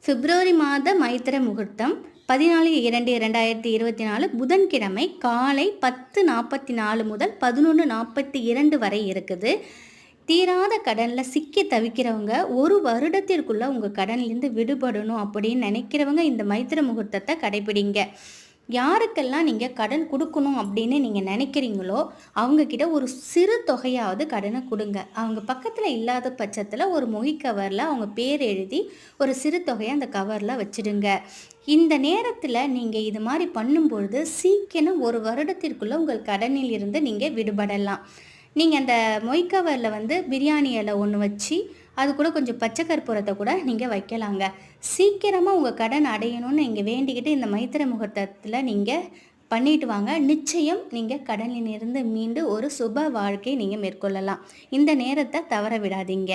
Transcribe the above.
பிப்ரவரி மாத மைத்திர முகூர்த்தம் 14/2/2024 புதன்கிழமை காலை 10:44 முதல் 11:42 வரை இருக்குது. தீராத கடனில் சிக்கி தவிக்கிறவங்க, ஒரு வருடத்திற்குள்ளே உங்கள் கடன்லேருந்து விடுபடணும் அப்படின்னு நினைக்கிறவங்க இந்த மைத்திர முகூர்த்தத்தை கடைபிடிங்க. யாருக்கெல்லாம் நீங்கள் கடன் கொடுக்கணும் அப்படின்னு நீங்கள் நினைக்கிறீங்களோ அவங்கக்கிட்ட ஒரு சிறு தொகையாவது கடனை கொடுங்க. அவங்க பக்கத்தில் இல்லாத பட்சத்தில் ஒரு மொய் கவரில் அவங்க பேர் எழுதி ஒரு சிறு தொகையை அந்த கவரில் வச்சுடுங்க. இந்த நேரத்தில் நீங்கள் இது மாதிரி பண்ணும்பொழுது சீக்கிரம் ஒரு வருடத்திற்குள்ளே உங்கள் கடனில் இருந்து நீங்கள் விடுபடலாம். நீங்கள் அந்த மொய் கவரில் பிரியாணி இலை ஒன்று வச்சு அது கூட கொஞ்சம் பச்சை கற்பூரத்தை கூட நீங்கள் வைக்கலாங்க. சீக்கிரமாக உங்கள் கடன் அடையணும்னு நீங்கள் வேண்டிக்கிட்டு இந்த மைத்திர முகூர்த்தத்தில் நீங்கள் பண்ணிட்டு வாங்க. நிச்சயம் நீங்கள் கடனிலிருந்து மீண்டு ஒரு சுப வாழ்க்கை நீங்கள் மேற்கொள்ளலாம். இந்த நேரத்தை தவற விடாதீங்க.